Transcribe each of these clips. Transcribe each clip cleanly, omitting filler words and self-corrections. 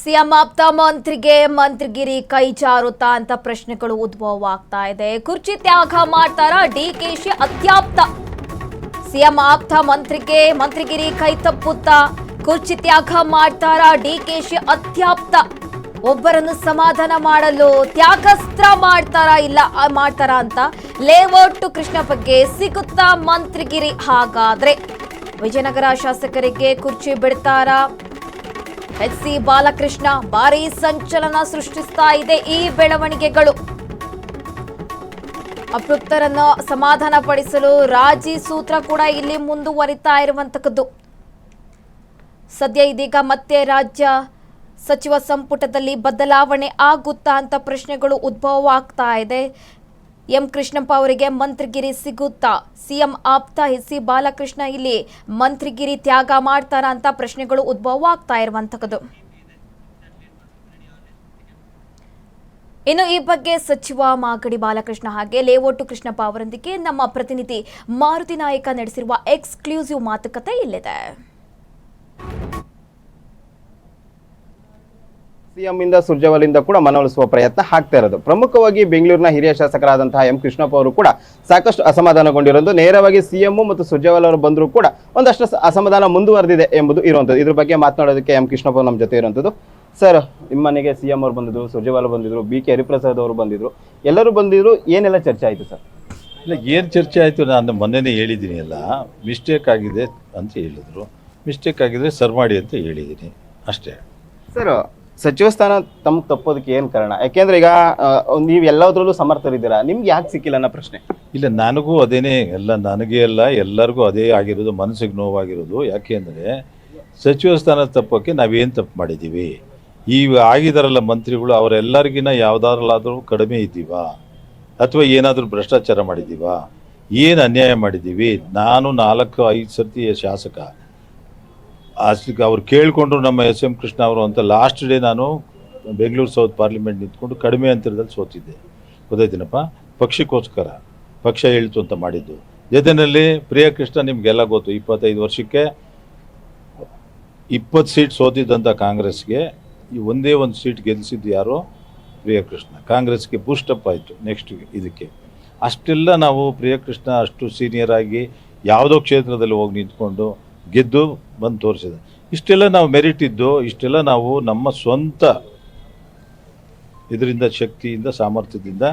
CM ಆಪ್ತ ಮಂತ್ರಿಗೆ ಮಂತ್ರಿಗಿರಿ ಕೈ ಜಾರುತ್ತಾ ಅಂತ ಪ್ರಶ್ನೆಗಳು ಉದ್ಭವವಾಗ್ತಾ ಇದೆ. ಕುರ್ಚಿ ತ್ಯಾಗ ಮಾಡ್ತಾರಾ ಡಿಕೆಶಿ ಅತ್ಯಾಪ್ತ? ಸಿಎಂ ಆಪ್ತ ಮಂತ್ರಿಗೆ ಮಂತ್ರಿಗಿರಿ ಕೈ ತಪ್ಪುತ್ತಾ? ಕುರ್ಚಿ ತ್ಯಾಗ ಮಾಡ್ತಾರಾ ಡಿಕೆಶಿ ಅತ್ಯಾಪ್ತ? ಒಬ್ಬರನ್ನು ಸಮಾಧಾನ ಮಾಡಲು ತ್ಯಾಗಸ್ತ್ರ ಮಾಡ್ತಾರಾ ಅಂತ ಲೇಔಟ್ ಕೃಷ್ಣ ಬಗ್ಗೆ ಸಿಗುತ್ತಾ ಮಂತ್ರಿಗಿರಿ? ಹಾಗಾದ್ರೆ ವಿಜಯನಗರ ಶಾಸಕರಿಗೆ ಕುರ್ಚಿ ಬಿಡ್ತಾರಾ? ಎಚ್.ಸಿ. ಬಾಲಕೃಷ್ಣ ಭಾರೀ ಸಂಚಲನ ಸೃಷ್ಟಿಸ್ತಾ ಇದೆ ಈ ಬೆಳವಣಿಗೆಗಳು. ಅತೃಪ್ತರನ್ನು ಸಮಾಧಾನ ಪಡಿಸಲು ರಾಜಿ ಸೂತ್ರ ಕೂಡ ಇಲ್ಲಿ ಮುಂದುವರಿತಾ ಇರುವಂತದ್ದು. ಸದ್ಯ ಇದೀಗ ಮತ್ತೆ ರಾಜ್ಯ ಸಚಿವ ಸಂಪುಟದಲ್ಲಿ ಬದಲಾವಣೆ ಆಗುತ್ತಾ ಅಂತ ಪ್ರಶ್ನೆಗಳು ಉದ್ಭವವಾಗ್ತಾ ಇದೆ. ಎಂ ಕೃಷ್ಣಪ್ಪ ಅವರಿಗೆ ಮಂತ್ರಿಗಿರಿ ಸಿಗುತ್ತಾ? ಸಿಎಂ ಆಪ್ತ ಎಚ್.ಸಿ. ಬಾಲಕೃಷ್ಣ ಇಲ್ಲಿ ಮಂತ್ರಿಗಿರಿ ತ್ಯಾಗ ಮಾಡ್ತಾರಾ ಅಂತ ಪ್ರಶ್ನೆಗಳು ಉದ್ಭವವಾಗ್ತಾ ಇರುವಂತದ್ದು. ಇನ್ನು ಈ ಬಗ್ಗೆ ಸಚಿವ ಮಾಗಡಿ ಬಾಲಕೃಷ್ಣ ಹಾಗೆ ಲೇಔಟ್ ಕೃಷ್ಣಪ್ಪ ಅವರೊಂದಿಗೆ ನಮ್ಮ ಪ್ರತಿನಿಧಿ ಮಾರುತಿ ನಾಯಕ ನಡೆಸಿರುವ ಎಕ್ಸ್ಕ್ಲೂಸಿವ್ ಮಾತುಕತೆ ಇಲ್ಲಿದೆ. ಸಿಎಂ ಇಂದ ಸುರ್ಜೇವಾಲಿಂದ ಕೂಡ ಮನವೊಲಿಸುವ ಪ್ರಯತ್ನ ಆಗ್ತಾ ಇರೋದು. ಪ್ರಮುಖವಾಗಿ ಬೆಂಗಳೂರಿನ ಹಿರಿಯ ಶಾಸಕರಾದಂತಹ ಎಂ ಕೃಷ್ಣಪ್ಪ ಅವರು ಕೂಡ ಸಾಕಷ್ಟು ಅಸಮಾಧಾನಗೊಂಡಿರೋದು. ನೇರವಾಗಿ ಸಿಎಂ ಮತ್ತು ಸುರ್ಜೇವಾಲ ಅವರು ಬಂದರೂ ಕೂಡ ಒಂದಷ್ಟು ಅಸಮಾಧಾನ ಮುಂದುವರೆದಿದೆ ಎಂಬುದು ಇರುವಂಥದ್ದು. ಇದ್ರ ಬಗ್ಗೆ ಮಾತನಾಡೋದಕ್ಕೆ ಎಂ ಕೃಷ್ಣಪ್ಪ ನಮ್ಮ ಜೊತೆ ಇರುವಂಥದ್ದು. ಸರ್, ನಿಮ್ಮ ಮನೆಗೆ ಸಿಎಂ ಅವರು ಬಂದಿದ್ರು, ಸುರ್ಜೇವಾಲ ಬಂದಿದ್ರು, ಬಿ.ಕೆ. ಹರಿಪ್ರಸಾದ್ ಅವರು ಬಂದಿದ್ರು, ಎಲ್ಲರೂ ಬಂದಿದ್ರು. ಏನೆಲ್ಲ ಚರ್ಚೆ ಆಯಿತು ಸರ್? ಇಲ್ಲ, ಏನು ಚರ್ಚೆ ಆಯಿತು? ನಾನು ಮೊನ್ನೆನೇ ಹೇಳಿದ್ದೀನಿ. ಎಲ್ಲ ಮಿಸ್ಟೇಕ್ ಆಗಿದೆ ಅಂತ ಹೇಳಿದ್ರು. ಮಿಸ್ಟೇಕ್ ಆಗಿದ್ರೆ ಸರ್ ಮಾಡಿ ಅಂತ ಹೇಳಿದ್ದೀನಿ ಅಷ್ಟೇ. ಸರ್, ಸಚಿವ ಸ್ಥಾನ ತಮ್ಗೆ ತಪ್ಪೋದಕ್ಕೆ ಏನು ಕಾರಣ? ಯಾಕೆಂದ್ರೆ ಈಗ ನೀವು ಎಲ್ಲದರಲ್ಲೂ ಸಮರ್ಥರಿದ್ದೀರಾ, ನಿಮ್ಗೆ ಯಾಕೆ ಸಿಕ್ಕಿಲ್ಲ ಅನ್ನೋ ಪ್ರಶ್ನೆ. ಇಲ್ಲ, ನನಗೂ ಅದೇನೇ, ನನಗೆ ಎಲ್ಲ ಎಲ್ಲರಿಗೂ ಅದೇ ಆಗಿರೋದು, ಮನಸ್ಸಿಗೆ ನೋವಾಗಿರೋದು. ಯಾಕೆಂದರೆ ಸಚಿವ ಸ್ಥಾನ ತಪ್ಪೋಕ್ಕೆ ನಾವೇನು ತಪ್ಪು ಮಾಡಿದ್ದೀವಿ? ಈ ಆಗಿದಾರಲ್ಲ ಮಂತ್ರಿಗಳು, ಅವರೆಲ್ಲರಿಗಿನ ಯಾವುದಾದ್ರಲ್ಲಾದರೂ ಕಡಿಮೆ ಇದ್ದೀವಾ? ಅಥವಾ ಏನಾದರೂ ಭ್ರಷ್ಟಾಚಾರ ಮಾಡಿದ್ದೀವಾ? ಏನು ಅನ್ಯಾಯ ಮಾಡಿದ್ದೀವಿ? ನಾನು 4-5 ಸರ್ತಿ ಶಾಸಕ. ಅಷ್ಟಕ್ಕೆ ಅವ್ರು ಕೇಳಿಕೊಂಡ್ರು ನಮ್ಮ ಎಸ್ ಎಂ ಕೃಷ್ಣ ಅವರು ಅಂತ. ಲಾಸ್ಟ್ ಡೇ ನಾನು ಬೆಂಗಳೂರು ಸೌತ್ ಪಾರ್ಲಿಮೆಂಟ್ ನಿಂತ್ಕೊಂಡು ಕಡಿಮೆ ಅಂತರದಲ್ಲಿ ಸೋತಿದ್ದೆ. ಗೊತ್ತಾಯ್ತಿನಪ್ಪ, ಪಕ್ಷಕ್ಕೋಸ್ಕರ, ಪಕ್ಷ ಹೇಳ್ತು ಅಂತ ಮಾಡಿದ್ದು. ಜೊತೆಯಲ್ಲಿ ಪ್ರಿಯಕೃಷ್ಣ ನಿಮಗೆಲ್ಲ ಗೊತ್ತು, 25 ವರ್ಷಕ್ಕೆ 20 ಸೀಟ್ ಸೋತಿದ್ದಂಥ ಕಾಂಗ್ರೆಸ್ಗೆ ಈ ಒಂದೇ ಒಂದು ಸೀಟ್ ಗೆಲ್ಲಿಸಿದ್ದು ಯಾರೋ ಪ್ರಿಯಕೃಷ್ಣ. ಕಾಂಗ್ರೆಸ್ಗೆ ಬೂಸ್ಟಪ್ ಆಯಿತು ನೆಕ್ಸ್ಟ್ ಇದಕ್ಕೆ. ಅಷ್ಟೆಲ್ಲ ನಾವು ಪ್ರಿಯಕೃಷ್ಣ ಅಷ್ಟು ಸೀನಿಯರ್ ಆಗಿ ಯಾವುದೋ ಕ್ಷೇತ್ರದಲ್ಲಿ ಹೋಗಿ ನಿಂತ್ಕೊಂಡು ಗೆದ್ದು ಬಂದು ತೋರಿಸಿದೆ. ಇಷ್ಟೆಲ್ಲ ನಾವು ಮೆರಿಟ್ ಇದ್ದು, ಇಷ್ಟೆಲ್ಲ ನಾವು ನಮ್ಮ ಸ್ವಂತ ಇದರಿಂದ, ಶಕ್ತಿಯಿಂದ, ಸಾಮರ್ಥ್ಯದಿಂದ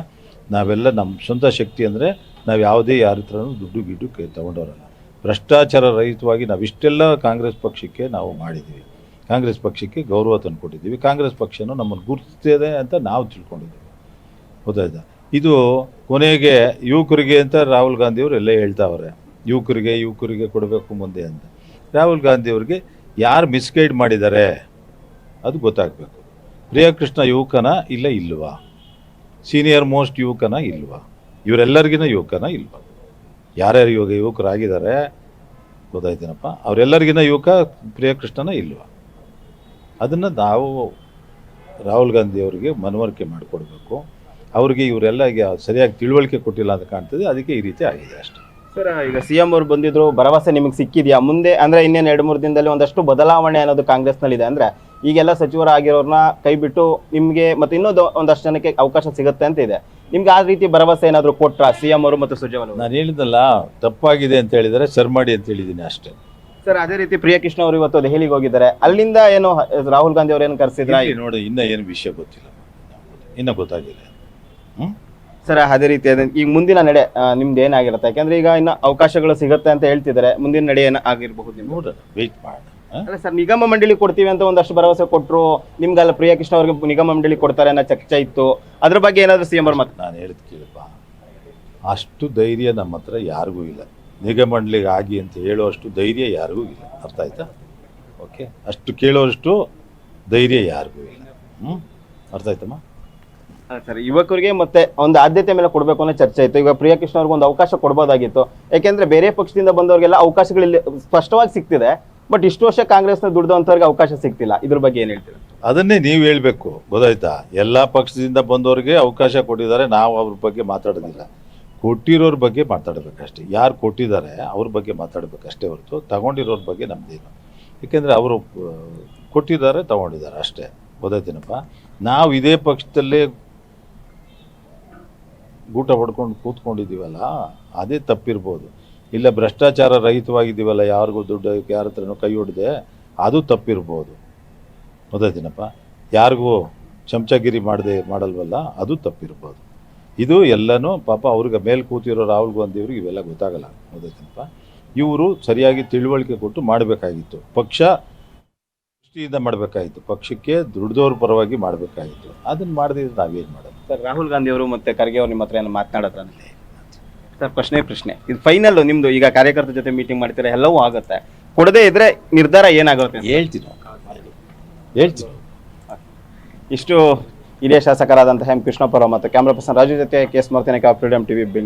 ನಾವೆಲ್ಲ ನಮ್ಮ ಸ್ವಂತ ಶಕ್ತಿ ಅಂದರೆ ನಾವು ಯಾವುದೇ ಯಾರ ಹತ್ರನೂ ದುಡ್ಡು ಗಿಡ್ಡು ತಗೊಂಡವರಲ್ಲ. ಭ್ರಷ್ಟಾಚಾರ ರಹಿತವಾಗಿ ನಾವು ಇಷ್ಟೆಲ್ಲ ಕಾಂಗ್ರೆಸ್ ಪಕ್ಷಕ್ಕೆ ನಾವು ಮಾಡಿದ್ದೀವಿ. ಕಾಂಗ್ರೆಸ್ ಪಕ್ಷಕ್ಕೆ ಗೌರವ ತಂದುಕೊಟ್ಟಿದ್ದೀವಿ. ಕಾಂಗ್ರೆಸ್ ಪಕ್ಷನೂ ನಮ್ಮನ್ನು ಗುರುತಿಸ್ತಿದೆ ಅಂತ ನಾವು ತಿಳ್ಕೊಂಡಿದ್ದೀವಿ. ಗೊತ್ತಾಯ್ತಾ? ಇದು ಕೊನೆಗೆ ಯುವಕರಿಗೆ ಅಂತ ರಾಹುಲ್ ಗಾಂಧಿಯವರು ಎಲ್ಲ ಹೇಳ್ತಾವ್ರೆ, ಯುವಕರಿಗೆ ಕೊಡಬೇಕು ಮುಂದೆ ಅಂತ. ರಾಹುಲ್ ಗಾಂಧಿಯವ್ರಿಗೆ ಯಾರು ಮಿಸ್ಗೈಡ್ ಮಾಡಿದ್ದಾರೆ ಅದು ಗೊತ್ತಾಗಬೇಕು. ಪ್ರಿಯಕೃಷ್ಣ ಯುವಕನ ಇಲ್ವಾ? ಸೀನಿಯರ್ ಮೋಸ್ಟ್ ಯುವಕನ ಇಲ್ವಾ? ಇವರೆಲ್ಲರಿಗಿನ ಯುವಕನ ಇಲ್ವಾ? ಯಾರ್ಯಾರು ಯುವಕರಾಗಿದ್ದಾರೆ ಗೊತ್ತಾಯ್ತೇನಪ್ಪ, ಅವರೆಲ್ಲರಿಗಿನ ಯುವಕ ಪ್ರಿಯಕೃಷ್ಣನ ಇಲ್ವಾ? ಅದನ್ನು ನಾವು ರಾಹುಲ್ ಗಾಂಧಿಯವರಿಗೆ ಮನವರಿಕೆ ಮಾಡಿಕೊಡ್ಬೇಕು. ಅವ್ರಿಗೆ ಇವರೆಲ್ಲ ಈಗ ಸರಿಯಾಗಿ ತಿಳುವಳಿಕೆ ಕೊಟ್ಟಿಲ್ಲ ಅಂತ ಕಾಣ್ತದೆ. ಅದಕ್ಕೆ ಈ ರೀತಿ ಆಗಿದೆ ಅಷ್ಟೇ. ಸರ್, ಈಗ ಸಿಎಂ ಅವರು ಬಂದಿದ್ರು, ಭರವಸೆ ನಿಮಗೆ ಸಿಕ್ಕಿದೆಯಾ? ಮುಂದೆ ಅಂದರೆ ಇನ್ನೇನು 2-3 ದಿನದಲ್ಲಿ ಒಂದಷ್ಟು ಬದಲಾವಣೆ ಅನ್ನೋದು ಕಾಂಗ್ರೆಸ್ನಲ್ಲಿದೆ. ಅಂದರೆ ಈಗೆಲ್ಲ ಸಚಿವರಾಗಿರೋರನ್ನ ಕೈ ಬಿಟ್ಟು ನಿಮಗೆ ಮತ್ತೆ ಇನ್ನೊಂದು ಒಂದಷ್ಟು ಜನಕ್ಕೆ ಅವಕಾಶ ಸಿಗುತ್ತೆ ಅಂತ ಇದೆ. ನಿಮ್ಗೆ ಆ ರೀತಿ ಭರವಸೆ ಏನಾದರೂ ಕೊಟ್ರಾ ಸಿಎಂ ಅವರು ಮತ್ತು ಸುರ್ಜೇವಾಲ? ನಾನು ಹೇಳಿದ್ನಲ್ಲ, ತಪ್ಪಾಗಿದೆ ಅಂತ ಹೇಳಿದರೆ ಸರ್ ಮಾಡಿ ಅಂತ ಹೇಳಿದ್ದೀನಿ ಅಷ್ಟೇ. ಸರ್, ಅದೇ ರೀತಿ ಪ್ರಿಯಕೃಷ್ಣ ಅವರು ಇವತ್ತು ದೆಹಲಿಗೆ ಹೋಗಿದ್ದಾರೆ. ಅಲ್ಲಿಂದ ಏನು ರಾಹುಲ್ ಗಾಂಧಿ ಅವರು ಏನು ಕರೆಸಿದ್ರ? ನೋಡಿ, ಇನ್ನೂ ಏನು ವಿಷಯ ಗೊತ್ತಿಲ್ಲ, ಇನ್ನೂ ಗೊತ್ತಾಗಿಲ್ಲ. ಸರ್, ಅದೇ ರೀತಿ ಈಗ ಮುಂದಿನ ನಡೆ ನಿಮ್ದು ಏನಾಗಿರುತ್ತೆ? ಯಾಕಂದ್ರೆ ಈಗ ಇನ್ನು ಅವಕಾಶಗಳು ಸಿಗುತ್ತೆ ಅಂತ ಹೇಳ್ತಿದ್ದಾರೆ. ಮುಂದಿನ ನಡೆ ಏನಾಗಿರಬಹುದು ನೋಡೋಣ, ವೆಯ್ಟ್ ಮಾಡೋಣ. ಅಲ್ಲ ಸರ್, ನಿಗಮ ಮಂಡಳಿ ಕೊಡ್ತೀವಿ ಅಂತ ಒಂದಷ್ಟು ಭರವಸೆ ಕೊಟ್ಟರು. ನಿಮ್ಗೆಲ್ಲ ಪ್ರಿಯಕೃಷ್ಣ ಅವ್ರಿಗೆ ನಿಗಮ ಮಂಡಳಿ ಕೊಡ್ತಾರೆ ಅನ್ನೋ ಚರ್ಚೆ ಇತ್ತು. ಅದ್ರ ಬಗ್ಗೆ ಏನಾದರೂ ಸಿಎಂ ಅವ್ರ ಮಾತು? ನಾನು ಹೇಳಿದ್ ಕೇಳಪ್ಪ, ಅಷ್ಟು ಧೈರ್ಯ ನಮ್ಮ ಹತ್ರ ಯಾರಿಗೂ ಇಲ್ಲ. ನಿಗಮ ಮಂಡಳಿಗೆ ಆಗಿ ಅಂತ ಹೇಳುವಷ್ಟು ಧೈರ್ಯ ಯಾರಿಗೂ ಇಲ್ಲ. ಅರ್ಥ ಆಯ್ತಾ? ಓಕೆ, ಅಷ್ಟು ಕೇಳೋಷ್ಟು ಧೈರ್ಯ ಯಾರಿಗೂ ಇಲ್ಲ. ಅರ್ಥ ಆಯ್ತಮ್ಮ? ಸರ್, ಯುವಕರಿಗೆ ಮತ್ತೆ ಒಂದು ಆದ್ಯತೆ ಮೇಲೆ ಕೊಡಬೇಕು ಅನ್ನೋ ಚರ್ಚೆ ಇತ್ತು. ಈಗ ಪ್ರಿಯಕೃಷ್ಣ ಅವ್ರಿಗೆ ಒಂದು ಅವಕಾಶ ಕೊಡ್ಬೋದಾಗಿತ್ತು. ಯಾಕೆಂದ್ರೆ ಬೇರೆ ಪಕ್ಷದಿಂದ ಬಂದವರಿಗೆಲ್ಲ ಅವಕಾಶಗಳಲ್ಲಿ ಸ್ಪಷ್ಟವಾಗಿ ಸಿಗ್ತಿದೆ. ಬಟ್ ಇಷ್ಟು ವರ್ಷ ಕಾಂಗ್ರೆಸ್ನ ದುಡ್ದಂಥವ್ರಿಗೆ ಅವಕಾಶ ಸಿಗ್ತಿಲ್ಲ. ಇದ್ರ ಬಗ್ಗೆ ಏನು ಹೇಳ್ತೀರಾ? ಅದನ್ನೇ ನೀವು ಹೇಳಬೇಕು. ಗೊತ್ತಾಯ್ತಾ? ಎಲ್ಲ ಪಕ್ಷದಿಂದ ಬಂದವರಿಗೆ ಅವಕಾಶ ಕೊಟ್ಟಿದ್ದಾರೆ, ನಾವು ಅವ್ರ ಬಗ್ಗೆ ಮಾತಾಡೋದಿಲ್ಲ. ಕೊಟ್ಟಿರೋರ ಬಗ್ಗೆ ಮಾತಾಡಬೇಕಷ್ಟೇ. ಯಾರು ಕೊಟ್ಟಿದ್ದಾರೆ ಅವ್ರ ಬಗ್ಗೆ ಮಾತಾಡಬೇಕಷ್ಟೇ ಹೊರತು ತಗೊಂಡಿರೋರ ಬಗ್ಗೆ ನಮ್ಮದೇನು. ಏಕೆಂದರೆ ಅವರು ಕೊಟ್ಟಿದ್ದಾರೆ, ತಗೊಂಡಿದ್ದಾರೆ ಅಷ್ಟೇ. ಗೊತ್ತಾಯ್ತೇನಪ್ಪ. ನಾವು ಇದೇ ಪಕ್ಷದಲ್ಲೇ ಗೂಟ ಹೊಡ್ಕೊಂಡು ಕೂತ್ಕೊಂಡಿದ್ದೀವಲ್ಲ, ಅದೇ ತಪ್ಪಿರ್ಬೋದು. ಇಲ್ಲ ಭ್ರಷ್ಟಾಚಾರ ರಹಿತವಾಗಿದ್ದೀವಲ್ಲ, ಯಾರಿಗೂ ದುಡ್ಡು ಯಾರ ಹತ್ರನೂ ಕೈ ಹೊಡೆದೆ, ಅದು ತಪ್ಪಿರ್ಬೋದು. ಗೊತ್ತಾಯ್ತೇನಪ್ಪ. ಯಾರಿಗೂ ಚಮಚಗಿರಿ ಮಾಡಲ್ವಲ್ಲ, ಅದು ತಪ್ಪಿರ್ಬೋದು. ಇದು ಎಲ್ಲನೂ ಪಾಪ ಅವ್ರಿಗೆ ಮೇಲೆ ಕೂತಿರೋ ರಾಹುಲ್ ಗಾಂಧಿ ಅವ್ರಿಗೆ ಇವೆಲ್ಲ ಗೊತ್ತಾಗಲ್ಲ. ಗೊತ್ತಾಯ್ತೇನಪ್ಪ. ಇವರು ಸರಿಯಾಗಿ ತಿಳುವಳಿಕೆ ಕೊಟ್ಟು ಮಾಡಬೇಕಾಗಿತ್ತು. ಪಕ್ಷ ದೃಷ್ಟಿಯಿಂದ ಮಾಡಬೇಕಾಗಿತ್ತು, ಪಕ್ಷಕ್ಕೆ ದುಡ್ದವ್ರ ಪರವಾಗಿ ಮಾಡಬೇಕಾಗಿತ್ತು. ಅದನ್ನು ಮಾಡದಿದ್ರೆ ನಾವೇನು ಮಾಡೋದು? ಸರ್, ರಾಹುಲ್ ಗಾಂಧಿ ಅವರು ಮತ್ತೆ ಖರ್ಗೆ ಅವರು ನಿಮ್ಮ ಹತ್ರ ಏನು ಮಾತನಾಡೋದ್ರ? ಸರ್, ಪ್ರಶ್ನೆ ಇದು ಫೈನಲ್. ನಿಮ್ದು ಈಗ ಕಾರ್ಯಕರ್ತರ ಜೊತೆ ಮೀಟಿಂಗ್ ಮಾಡ್ತೀರಾ, ಎಲ್ಲವೂ ಆಗುತ್ತೆ. ಕೊಡದೇ ಇದ್ರೆ ನಿರ್ಧಾರ ಏನಾಗುತ್ತೆ? ಹೇಳ್ತೀನಿ. ಇಷ್ಟು ಹಿರಿಯ ಶಾಸಕರಾದಂತಹ ಎಂ ಕೃಷ್ಣಪ್ಪ ಮತ್ತು ಕ್ಯಾಮ್ರಾ ಪರ್ಸನ್ ರಾಜು ಜೊತೆ KS ಮೂರ್ತಿ, ಫ್ರೀಡಮ್ ಟಿವಿ, ಬೆಂಗಳೂರು.